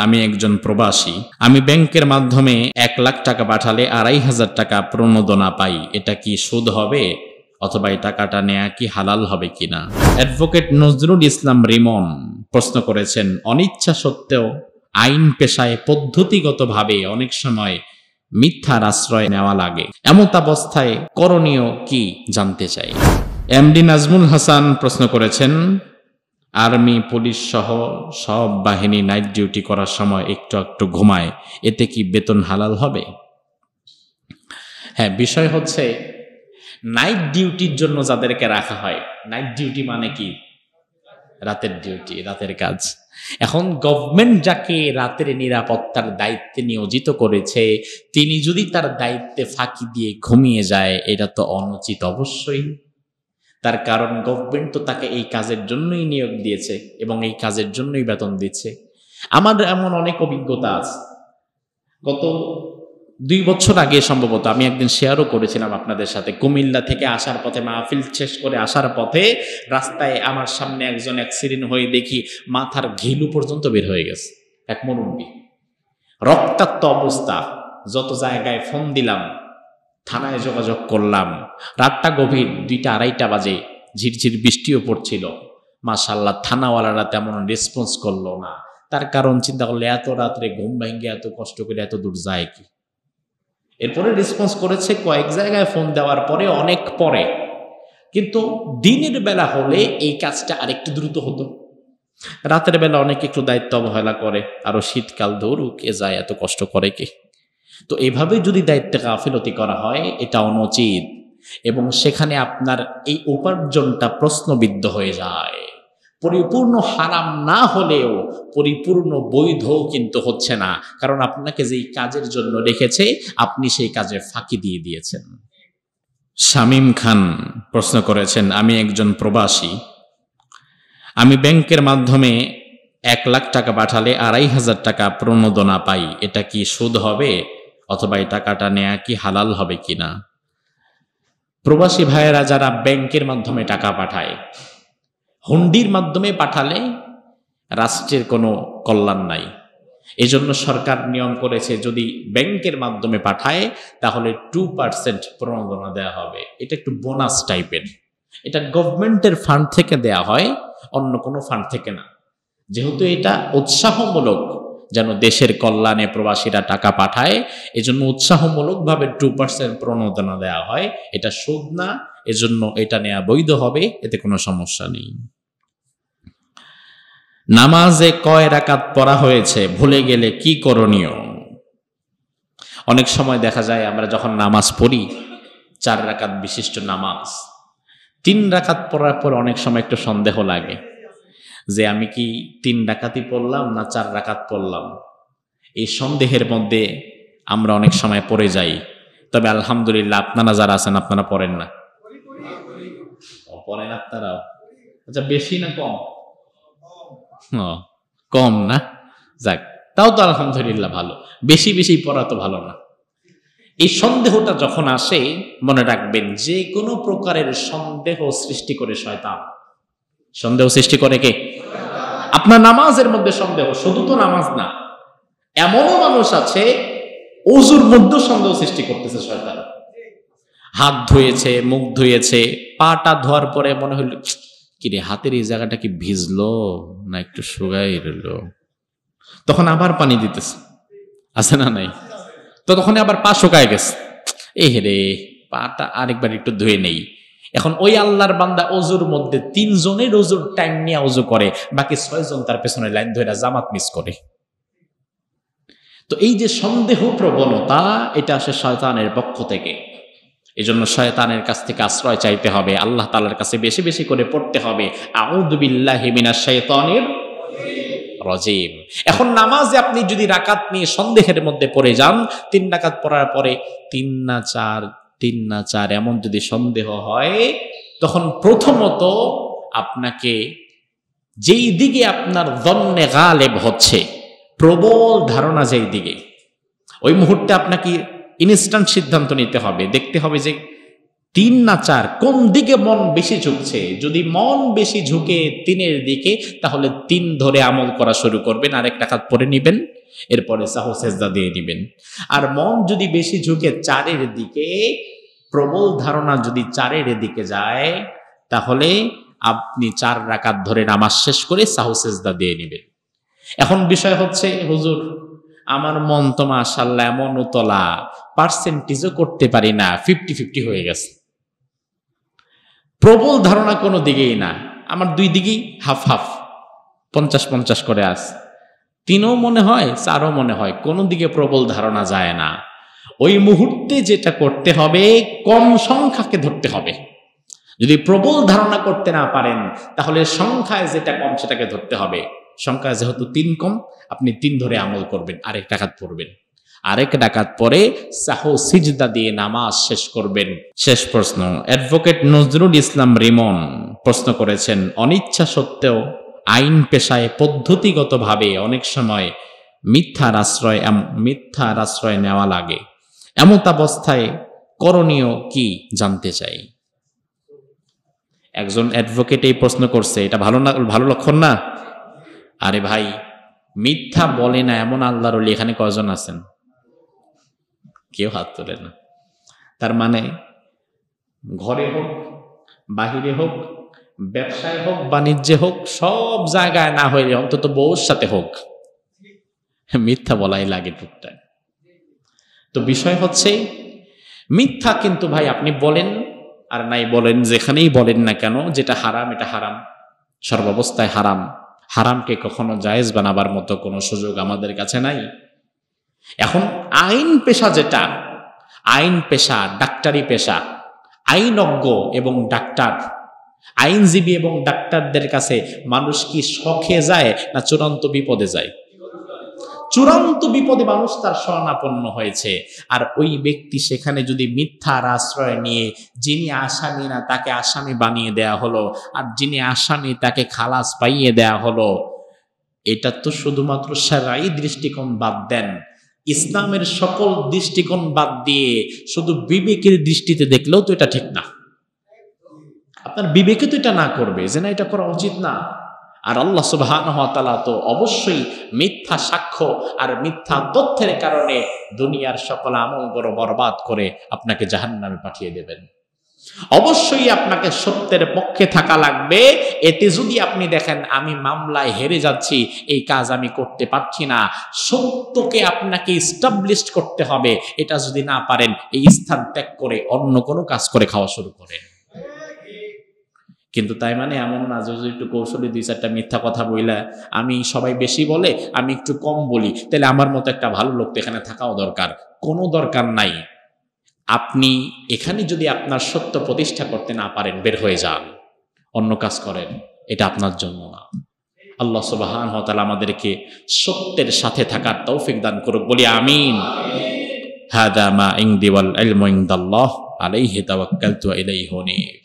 আমি একজন প্রবাসী। আমি ব্যাংকের মাধ্যমে 1 লাখ টাকা পাঠালে 2,500 টাকা প্রণোদনা পাই। এটা কি সুদ হবে অথবা এই টাকাটা নেয়া কি হালাল হবে কিনা? অ্যাডভোকেট নজরুল ইসলাম রিমন প্রশ্ন করেছেন, অনিচ্ছা সত্ত্বেও আইন পেশায় পদ্ধতিগতভাবে অনেক সময় মিথ্যার আশ্রয় নেওয়া লাগে, এমতাবস্থায় করণীয় কি জানতে চাই। এমডি নাজমুল হাসান প্রশ্ন করেছেন, আর্মি পুলিশ সহ সব বাহিনী নাইট ডিউটি করার সময় একটু একটু ঘুমায়, এতে কি বেতন হালাল হবে? হ্যাঁ, বিষয় হচ্ছে নাইট ডিউটির জন্য যাদেরকে রাখা হয়, নাইট ডিউটি মানে কি? রাতের ডিউটি, রাতের কাজ। এখন গভর্নমেন্ট যাকে রাতের নিরাপত্তার দায়িত্বে নিয়োজিত করেছে, তিনি যদি তার দায়িত্বে ফাঁকি দিয়ে ঘুমিয়ে যায়, এটা তো অনুচিত অবশ্যই। তার কারণ গভর্নমেন্ট তো তাকে এই কাজের জন্যই নিয়োগ দিয়েছে এবং এই কাজের জন্যই বেতন দিচ্ছে। আমার এমন অনেক অভিজ্ঞতা আছে। গত 2 বছর আগে সম্ভবত আমি একদিন শেয়ারও করেছিলাম আপনাদের সাথে, কুমিল্লা থেকে আসার পথে, মাহফিল শেষ করে আসার পথে রাস্তায় আমার সামনে একজন অ্যাক্সিডেন্ট হয়ে দেখি মাথার ঘিলু পর্যন্ত বের হয়ে গেছে, এক মুরব্বী, রক্তাক্ত অবস্থা। যত জায়গায় ফোন দিলাম, থানায় যোগাযোগ করলাম, রাতটা গভীর, 2টা-2:30 বাজে, ঝিরঝির বৃষ্টিও পড়ছিল। মাশাআল্লাহ, থানাওয়ালারা তেমন রেসপন্স করলো না। তার কারণ চিন্তা করলে এত রাত্রে ঘুম ভেঙে এত কষ্ট করে এত দূর যায় কি? এরপরে রেসপন্স করেছে কয়েক জায়গায় ফোন দেওয়ার পরে, অনেক পরে। কিন্তু দিনের বেলা হলে এই কাজটা আরেকটু দ্রুত হতো। রাতের বেলা অনেকে একটু দায়িত্ব অবহেলা করে, আরো শীতকাল ধরুক, এ যায়, এত কষ্ট করে কে? তো এভাবে যদি দায়িত্বে গাফিলতি করা হয়, এটা অনুচিত এবং সেখানে আপনার এই উপার্জনটা প্রশ্নবিদ্ধ হয়ে যায়। পরিপূর্ণ হারাম না হলেও পরিপূর্ণ বৈধ কিন্তু হচ্ছে না, কারণ আপনাকে যেই কাজের জন্য রেখেছে আপনি সেই কাজে ফাঁকি দিয়ে দিয়েছেন। শামীম খান প্রশ্ন করেছেন, আমি একজন প্রবাসী। আমি ব্যাংকের মাধ্যমে 1 লাখ টাকা পাঠালে 2,500 টাকা প্রণোদনা পাই। এটা কি সুদ হবে অথবা এই টাকাটা নেয়া কি হালাল হবে কিনা? প্রবাসী ভাইয়েরা যারা ব্যাংকের মাধ্যমে টাকা পাঠায়, হুন্ডির মাধ্যমে পাঠালে রাষ্ট্রের কোনো কল্যাণ নাই। এজন্য সরকার নিয়ম করেছে, যদি ব্যাংকের মাধ্যমে পাঠায় তাহলে 2% প্রণোদনা দেওয়া হবে। এটা একটু বোনাস টাইপের, এটা গভর্নমেন্টের ফান্ড থেকে দেয়া হয়, অন্য কোনো ফান্ড থেকে না। যেহেতু এটা উৎসাহমূলক, যেন দেশের কল্যাণে প্রবাসীরা টাকা পাঠায়, এজন্য উৎসাহমূলকভাবে 2% প্রণোদনা দেওয়া হয়। এটা সুদ না, এজন্য এটা নেওয়া বৈধ হবে, এতে কোনো সমস্যা নেই। নামাজে কয় রাকাত পড়া হয়েছে ভুলে গেলে কি করণীয়? অনেক সময় দেখা যায় আমরা যখন নামাজ পড়ি, 4 রাকাত বিশিষ্ট নামাজ, 3 রাকাত পড়ার পর অনেক সময় একটু সন্দেহ লাগে যে আমি কি 3 রাকাতই পড়লাম না 4 রাকাত পড়লাম। এই সন্দেহের মধ্যে আমরা অনেক সময় পড়ে যাই। তবে আলহামদুলিল্লাহ, আপনারা যারা আছেন আপনারা পড়েন না? পড়েন আপনারাও? আচ্ছা, বেশি না কম? কম না? যাক, তাও তো আলহামদুলিল্লাহ ভালো। বেশি বেশি পড়া তো ভালো না। এই সন্দেহটা যখন আসে, মনে রাখবেন যে কোনো প্রকারের সন্দেহ সৃষ্টি করে শয়তান। সন্দেহ সৃষ্টি করে কে? আপনার নামাজের মধ্যে সন্দেহ, শুধু তো নামাজ না, এমনও মানুষ আছে ওযুর মধ্যে সন্দেহ সৃষ্টি করতেছে শয়তান। হাত ধুয়েছে, মুখ ধুয়েছে, পাটা ধোয়ার পরে মনে হলো কিরে, হাতের এই জায়গাটা কি ভিজলো না একটু শুকাই রইলো, তখন আবার পানি দিতেছে, আছে না নাই? তো তখন আবার পা শুকায় গেছে, এ রে পাটা আরেকবার একটু ধুয়ে নেই। এখন ওই আল্লাহর বান্দা ওযুর মধ্যে 3 জনের ওযুর টাইম নিয়ে ওযু করে, বাকি 6 জন তার পেছনে লাইন ধরে জামাত মিস করে। তো এই যে সন্দেহ প্রবণতা, এটা আসে শয়তানের পক্ষ থেকে। এজন্য শয়তানের কাছ থেকে আশ্রয় চাইতে হবে, আল্লাহ তাআলার কাছে বেশি বেশি করে পড়তে হবে, আউযু বিল্লাহি মিনাশ শাইতানির রাজিম। এখন নামাজে আপনি যদি রাকাত নিয়ে সন্দেহের মধ্যে পড়ে যান, 3 রাকাত পড়ার পরে 3 না 4, 3 না 4 এমন যদি সন্দেহ হয়, তখন প্রথমত আপনাকে যেই দিকে আপনার যন্নে গালেব হচ্ছে, প্রবল ধারণা যেই দিকে, ওই মুহূর্তে আপনাকে ইনস্ট্যান্ট সিদ্ধান্ত নিতে হবে। দেখতে হবে যে 3 না 4, কোন দিকে মন বেশি ঝুঁকছে? যদি মন বেশি ঝুঁকে 3-এর দিকে, তাহলে 3 ধরে আমল করা শুরু করবেন, আর 1 রাকাত পরে নিবেন, এরপরে সাহু সেজদা দিয়ে নিবেন। আর মন যদি বেশি ঝুঁকে 4-এর দিকে, প্রবল ধারণা যদি 4-এর দিকে যায়, তাহলে আপনি 4 রাকাত ধরে নামাজ শেষ করে সাহু সেজদা দিয়ে নিবেন। এখন বিষয় হচ্ছে, হুজুর আমার মন তো মাশাআল্লাহ এমন উতলা, পার্সেন্টেজও করতে পারি না, 50-50 হয়ে গেছে। প্রবল ধারণা কোনো দিকেই না, আমার 2 দিকেই হাফ হাফ, 50-50 করে আছে। 3ও মনে হয়, 4ও মনে হয়, কোনো দিকে প্রবল ধারণা যায় না। ওই মুহূর্তে যেটা করতে হবে, কম সংখ্যাকে ধরতে হবে। যদি প্রবল ধারণা করতে না পারেন, তাহলে সংখ্যায় যেটা কম সেটাকে ধরতে হবে। সংখ্যায় যেহেতু 3 কম, আপনি 3 ধরে আমল করবেন, 1 রাকাত পড়বেন, 1 রাকাত পরে সাহু সিজদা দিয়ে নামাজ শেষ করবেন। শেষ প্রশ্ন, অ্যাডভোকেট নজরুল ইসলাম রিমন প্রশ্ন করেছেন, অনিচ্ছা সত্ত্বেও আইন পেশায় পদ্ধতিগতভাবে অনেক সময় মিথ্যার আশ্রয় নেওয়া লাগে, এমত অবস্থায় করণীয় কি জানতে চাই। একজন অ্যাডভোকেট এই প্রশ্ন করছে, এটা ভালো লক্ষণ না? আরে ভাই, মিথ্যা বলে না এমন আল্লাহর ওলি এখানে কয়জন আছেন? কেউ হাত তোলে না। তার মানে ঘরে হোক, বাহিরে হোক, ব্যবসায় হোক, বাণিজ্যে হোক, সব জায়গায় না হইলে অন্তত বউর সাথে হোক মিথ্যা বলাই লাগে টুকটাক। তো বিষয় হচ্ছে, মিথ্যা কিন্তু ভাই আপনি বলেন আর নাই বলেন, যেখানেই বলেন না কেন, যেটা হারাম এটা হারাম, সর্বাবস্থায় হারাম। হারামকে কখনো জায়েজ বানাবার মতো কোনো সুযোগ আমাদের কাছে নাই। এখন আইন পেশা যেটা, আইন পেশা, ডাক্তারি পেশা, আইনজ্ঞ এবং ডাক্তার, আইনজীবী এবং ডাক্তারদের কাছে মানুষ কি শখে যায় না চূড়ান্ত বিপদে যায়? চূড়ান্ত বিপদে মানুষ তার শরণাপন্ন হয়েছে। আর ওই ব্যক্তি সেখানে যদি মিথ্যার আশ্রয় নিয়ে, যিনি আসামি না তাকে আসামি বানিয়ে দেয়া হলো, আর যিনি আসামি তাকে খালাস পাইয়ে দেয়া হলো, এটা তো শুধুমাত্র শারঈ দৃষ্টিকোণ বাদ দেন, ইসলামের সকল দৃষ্টিকোণ বাদ দিয়ে শুধু বিবেকের দৃষ্টিতে দেখলেও তো এটা ঠিক না। আপনার বিবেকে তো এটা না করবে যে না, এটা করা উচিত না। আর আল্লাহ সুবহানাহু ওয়া তাআলা তো অবশ্যই মিথ্যা সাক্ষ্য আর মিথ্যা তথ্যের কারণে দুনিয়ার সকল আমলগুলো বরবাদ করে আপনাকে জাহান্নামে পাঠিয়ে দেবেন। অবশ্যই আপনাকে সত্যের পক্ষে থাকা লাগবে। এতে যদি আপনি দেখেন আমি মামলায় হেরে যাচ্ছি, এই কাজ আমি করতে পারছি না, সত্যকে আপনাকে এস্টাবলিশ করতে হবে। এটা যদি না পারেন, এই স্থান ত্যাগ করে অন্য কোনো কাজ করে খাওয়া শুরু করেন। কিন্তু তাই মানে এমন না যে একটু কৌশলী 2-4টা মিথ্যা কথা বইলা, আমি সবাই বেশি বলে আমি একটু কম বলি, তাহলে আমার মতো একটা ভালো লোক তো এখানে থাকাও দরকার। কোনো দরকার নাই। আপনি এখানে যদি আপনার সত্য প্রতিষ্ঠা করতে না পারেন, বের হয়ে যান, অন্য কাজ করেন, এটা আপনার জন্য না। আল্লাহ সুবহানাহু ওয়া তাআলা আমাদেরকে সত্যের সাথে থাকার তৌফিক দান করুক, বলি আমিন। হাদা মা ইনদি ওয়াল ইলমু ইনদাল্লাহ আলাইহি তাওয়াক্কালতু ওয়া ইলাইহি উনীব।